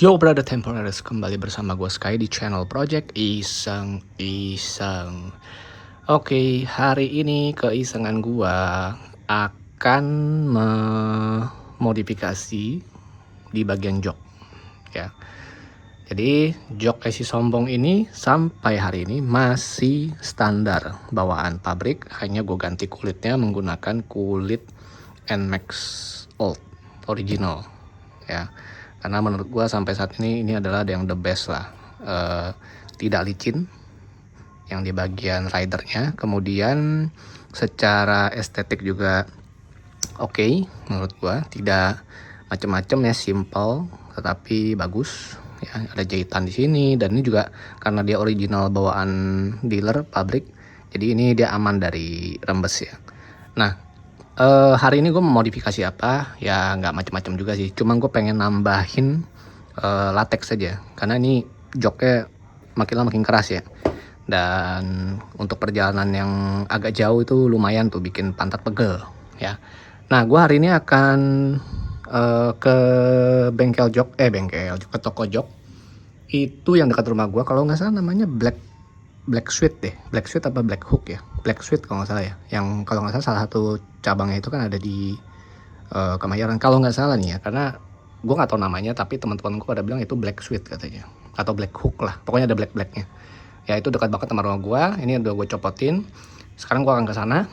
Yo brother temporaries, kembali bersama gue Sky di channel Project Iseng. Oke, hari ini keisengan gue akan memodifikasi di bagian jok ya. Jadi jok esi sombong ini sampai hari ini masih standar bawaan pabrik, hanya gue ganti kulitnya menggunakan kulit NMAX Old original ya. Karena menurut gue sampai saat ini adalah yang the best lah. Tidak licin yang di bagian ridernya, kemudian secara estetik juga oke, menurut gue tidak macem-macem ya, simple tetapi bagus ya. Ada jahitan di sini, dan ini juga karena dia original bawaan dealer pabrik, jadi ini dia aman dari rembes ya. Nah, hari ini gue memodifikasi apa ya, nggak macam-macam juga sih, cuma gue pengen nambahin latex saja karena ini joknya makin lama makin keras ya, dan untuk perjalanan yang agak jauh itu lumayan tuh bikin pantat pegel ya. Nah, gue hari ini akan ke ke toko jok itu yang dekat rumah gue, kalau nggak salah namanya Black Sweet apa Black Hook ya, Black Sweet kalau nggak salah ya, yang kalau nggak salah satu cabangnya itu kan ada di Kemayoran kalau nggak salah nih ya, karena gue nggak tahu namanya, tapi teman-teman gue pada bilang itu Black Sweet katanya, atau Black Hook lah, pokoknya ada blacknya ya. Itu dekat banget sama rumah gue, ini udah gue copotin. Sekarang gue akan ke sana.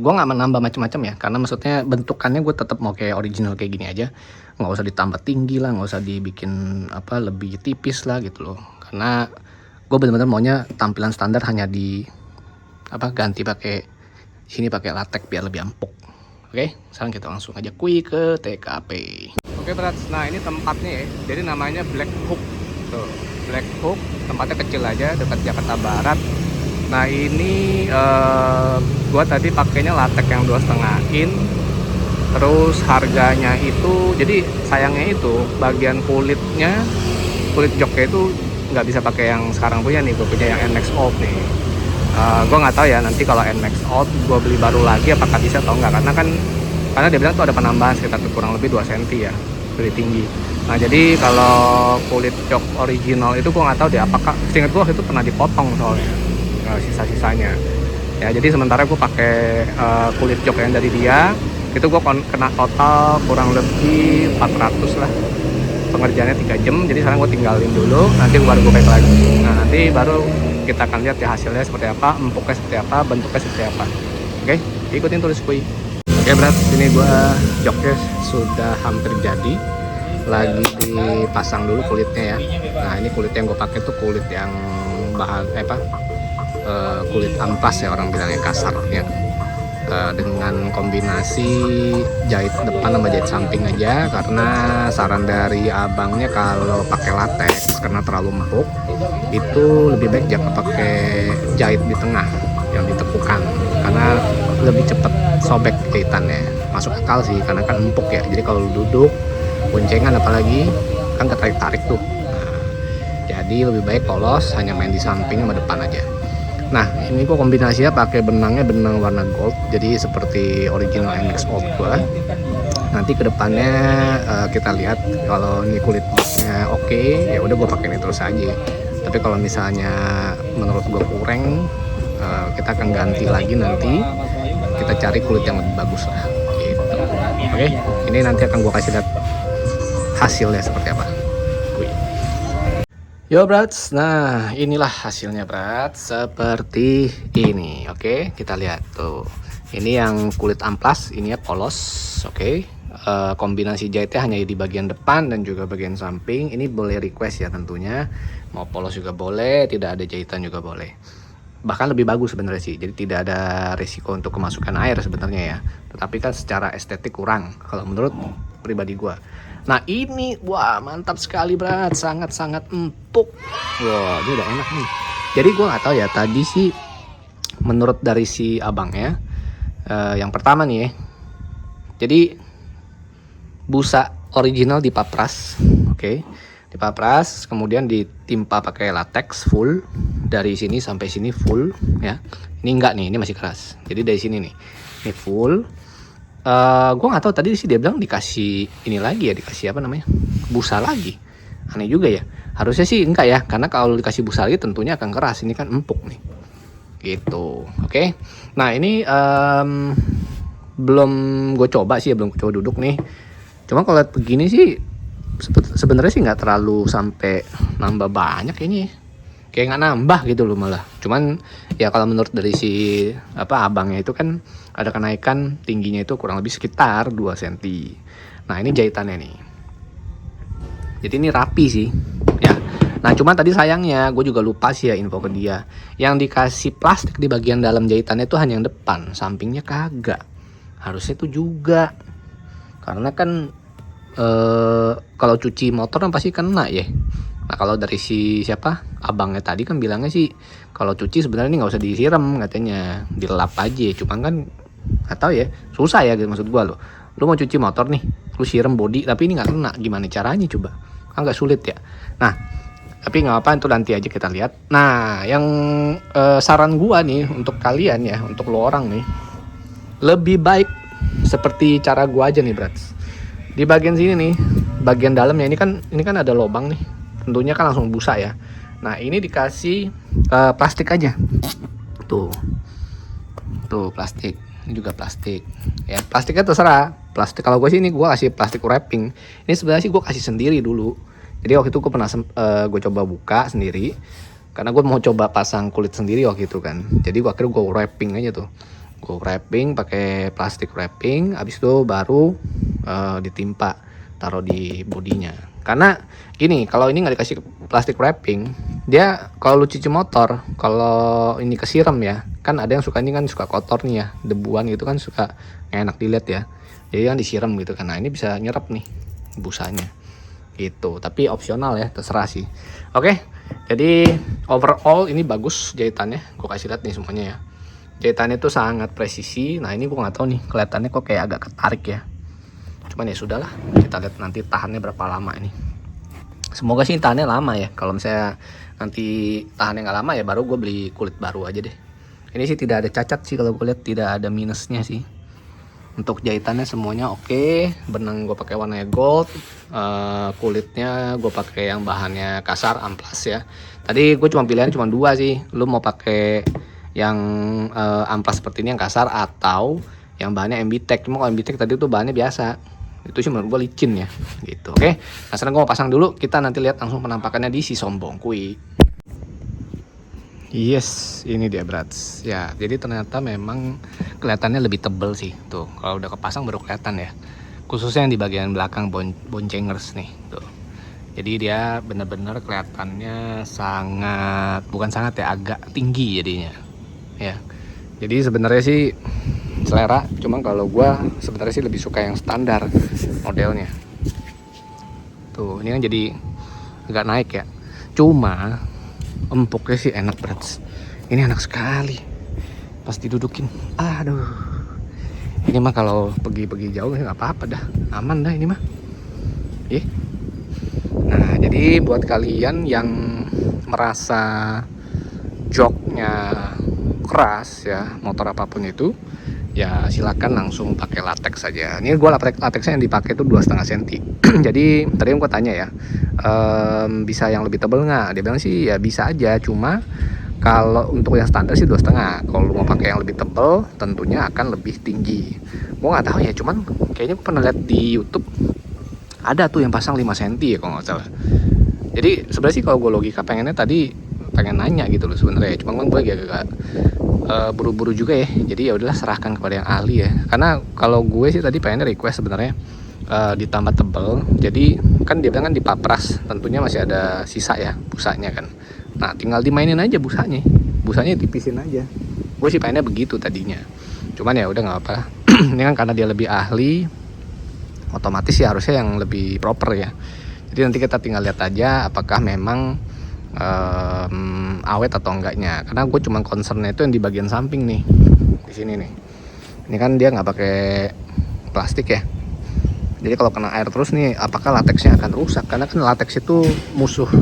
Gue nggak menambah macam-macam ya, karena maksudnya bentukannya gue tetap mau kayak original kayak gini aja, nggak usah ditambah tinggi lah, nggak usah dibikin apa lebih tipis lah gitu loh, karena gue bener-bener maunya tampilan standar, hanya di ganti pakai sini pakai latex biar lebih empuk. Oke, sekarang kita langsung aja kuy ke TKP. Oke brats, nah ini tempatnya ya, jadi namanya Black Hook tuh, Black Hook, tempatnya kecil aja dekat Jakarta Barat. Nah ini gue tadi pakainya latex yang 2,5 in, terus harganya itu, jadi sayangnya itu bagian kulit joknya itu nggak bisa pakai yang sekarang punya nih, gue punya yang NMAX Old nih. Gue nggak tahu ya nanti kalau NMAX Old gue beli baru lagi apakah bisa atau enggak, karena dia bilang tuh ada penambahan sekitar kurang lebih 2 cm ya, lebih tinggi. Nah jadi kalau kulit jok original itu gue nggak tahu deh, apakah seingat gue itu pernah dipotong soalnya sisa-sisanya ya. Jadi sementara gue pakai kulit jok yang dari dia itu, gue kena total kurang lebih 400 lah, pengerjaannya 3 jam. Jadi sekarang gue tinggalin dulu, nanti baru gue pakai lagi. Nah nanti baru kita akan lihat ya hasilnya seperti apa, empuknya seperti apa, bentuknya seperti apa. Oke, ikutin terus kuy. Oke berat, ini gue joknya sudah hampir jadi, lagi dipasang dulu kulitnya ya. Nah ini kulit yang gue pakai tuh kulit yang bahan kulit amplas ya, orang bilangnya kasar ya. Dengan kombinasi jahit depan sama jahit samping aja, karena saran dari abangnya kalau pakai latex karena terlalu empuk itu lebih baik jangan pakai jahit di tengah yang ditekukan, karena lebih cepat sobek jahitannya. Masuk akal sih karena kan empuk ya, jadi kalau duduk boncengan apalagi kan ketarik-tarik tuh. Nah, jadi lebih baik polos, hanya main di samping sama depan aja. Nah ini gue kombinasinya pakai benang warna gold, jadi seperti original NMAX Old gue. Nanti kedepannya kita lihat kalau ini kulitnya oke, ya udah gue pakai ini terus aja. Tapi kalau misalnya menurut gue kurang, kita akan ganti lagi, nanti kita cari kulit yang lebih bagus lah gitu. Oke, ini nanti akan gue kasih lihat hasilnya seperti apa. Yo brats, nah inilah hasilnya brats, seperti ini. Oke, kita lihat tuh, ini yang kulit amplas, ini ya polos. Oke, kombinasi jahitnya hanya di bagian depan dan juga bagian samping. Ini boleh request ya tentunya, mau polos juga boleh, tidak ada jahitan juga boleh. Bahkan lebih bagus sebenarnya sih, jadi tidak ada risiko untuk kemasukan air sebenarnya ya. Tetapi kan secara estetik kurang kalau menurut pribadi gua. Nah ini, wah mantap sekali brat, sangat-sangat empuk. Wah ini udah enak nih. Jadi gue nggak tahu ya tadi sih, menurut dari si abangnya, yang pertama nih ya, jadi busa original dipapras, oke, dipapras, kemudian ditimpa pakai latex full dari sini sampai sini full ya. Ini enggak nih, ini masih keras. Jadi dari sini nih, ini full. Gue nggak tahu tadi sih dia bilang dikasih ini lagi ya, dikasih apa namanya, busa lagi. Aneh juga ya. Harusnya sih enggak ya, karena kalau dikasih busa lagi tentunya akan keras. Ini kan empuk nih. Gitu. Oke. Nah, ini belum gue coba sih ya, belum gue coba duduk nih. Cuma kalau lihat begini sih sebenarnya sih nggak terlalu sampai nambah banyak kayaknya ya. Kayak nggak nambah gitu loh malah. Cuman ya kalau menurut dari si abangnya itu kan ada kenaikan tingginya itu kurang lebih sekitar 2 cm. Nah, ini jahitannya nih. Jadi ini rapi sih ya. Nah, cuman tadi sayangnya gue juga lupa sih ya info ke dia. Yang dikasih plastik di bagian dalam jahitannya itu hanya yang depan, sampingnya kagak. Harusnya itu juga. Karena kan kalau cuci motor kan pasti kena ya. Nah, kalau dari si abangnya tadi kan bilangnya sih kalau cuci sebenarnya ini nggak usah disiram katanya, dilap aja. Cuman kan nggak tahu ya, susah ya gitu maksud gua loh. Lu mau cuci motor nih, lu siram body tapi ini nggak kena, gimana caranya coba? Kan nggak sulit ya. Nah, tapi nggak apa, itu nanti aja kita lihat. Nah, yang saran gua nih untuk kalian ya, untuk lo orang nih, lebih baik seperti cara gua aja nih, Brats. Di bagian sini nih, bagian dalamnya ini kan ada lubang nih. Tentunya kan langsung busa ya. Nah, ini dikasih plastik aja. Tuh plastik. Ini juga plastik. Ya, plastiknya terserah. Plastik kalau gue sih ini gue kasih plastik wrapping. Ini sebenarnya sih gue kasih sendiri dulu. Jadi waktu itu gue pernah gue coba buka sendiri. Karena gue mau coba pasang kulit sendiri waktu itu kan. Jadi akhirnya gue wrapping aja tuh. Gue wrapping pakai plastik wrapping. Abis itu baru ditimpa, taruh di bodinya. Karena gini, kalau ini nggak dikasih plastik wrapping, dia kalau lu cuci motor, kalau ini kesiram ya, kan ada yang suka ini kan suka kotor nih ya, debuan gitu kan suka enak dilihat ya. Jadi kan disiram gitu kan. Nah, ini bisa nyerap nih busanya. Gitu. Tapi opsional ya, terserah sih. Oke. Jadi overall ini bagus jahitannya. Gue kasih lihat nih semuanya ya. Jahitannya itu sangat presisi. Nah, ini gue nggak tahu nih kelihatannya kok kayak agak ketarik ya. Cuman ya sudahlah, kita lihat nanti tahannya berapa lama ini. Semoga sih tahannya lama ya. Kalau misalnya nanti tahannya nggak lama ya baru gue beli kulit baru aja deh. Ini sih tidak ada cacat sih, kalau gue lihat tidak ada minusnya sih. Untuk jahitannya semuanya oke. Benang gue pakai warnanya gold. Kulitnya gue pakai yang bahannya kasar amplas ya. Tadi gue pilihan cuma 2 sih. Lu mau pakai yang amplas seperti ini yang kasar atau yang bahannya MBTEK. Cuma kalau MBTEK tadi tuh bahannya biasa. Itu sih menurut gue licin ya gitu. Oke. Nah, sekarang gue mau pasang dulu, kita nanti lihat langsung penampakannya di si sombong kui. Yes, ini dia Brats. Ya, jadi ternyata memang kelihatannya lebih tebel sih. Tuh, kalau udah kepasang baru kelihatan ya. Khususnya yang di bagian belakang boncengers nih, tuh. Jadi dia benar-benar kelihatannya bukan sangat ya, agak tinggi jadinya. Ya. Jadi sebenarnya sih selera, cuma kalau gue sebenarnya sih lebih suka yang standar modelnya. Tuh, ini kan jadi agak naik ya. Cuma empuknya sih enak, Brats. Ini enak sekali. Pas didudukin, aduh. Ini mah kalau pergi jauh nggak apa-apa dah, aman dah ini mah. Nah, jadi buat kalian yang merasa joknya keras ya, motor apapun itu, ya silakan langsung pakai latex saja. Ini gue latexnya yang dipakai itu 2,5 cm. Jadi tadi gue tanya ya, bisa yang lebih tebal nggak? Dia bilang sih ya bisa aja, cuma kalau untuk yang standar sih 2,5. Kalau mau pakai yang lebih tebal tentunya akan lebih tinggi. Gue nggak tahu ya, cuman kayaknya gue pernah lihat di YouTube ada tuh yang pasang 5 cm ya kalau nggak salah. Jadi sebenarnya sih kalau gue logika pengen nanya gitu loh sebenarnya, cuma gue agak buru-buru juga ya. Jadi ya udahlah, serahkan kepada yang ahli ya. Karena kalau gue sih tadi pengennya request sebenarnya ditambah tebel. Jadi kan dia bilang kan dipapras, tentunya masih ada sisa ya busanya kan. Nah, tinggal dimainin aja busanya tipisin aja. Gue sih pengennya begitu tadinya. Cuman ya udah nggak apa-apa. Ini kan karena dia lebih ahli, otomatis ya harusnya yang lebih proper ya. Jadi nanti kita tinggal lihat aja apakah memang awet atau enggaknya. Karena gue cuma concernnya itu yang di bagian samping nih, di sini nih. Ini kan dia nggak pakai plastik ya. Jadi kalau kena air terus nih, apakah latexnya akan rusak? Karena kan latex itu musuh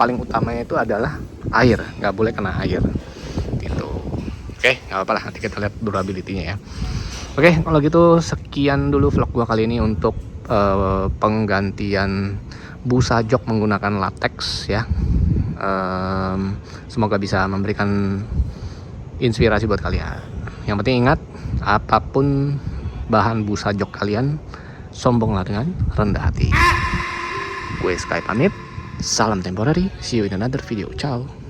paling utamanya itu adalah air, nggak boleh kena air. Gitu. Oke, nggak apa-apa lah. Nanti kita lihat durability-nya ya. Oke, kalau gitu sekian dulu vlog gua kali ini untuk penggantian busa jok menggunakan latex ya. Semoga bisa memberikan inspirasi buat kalian. Yang penting ingat, apapun bahan busa jok kalian, sombonglah dengan rendah hati. Gue Sky pamit, salam temporary, see you in another video, ciao.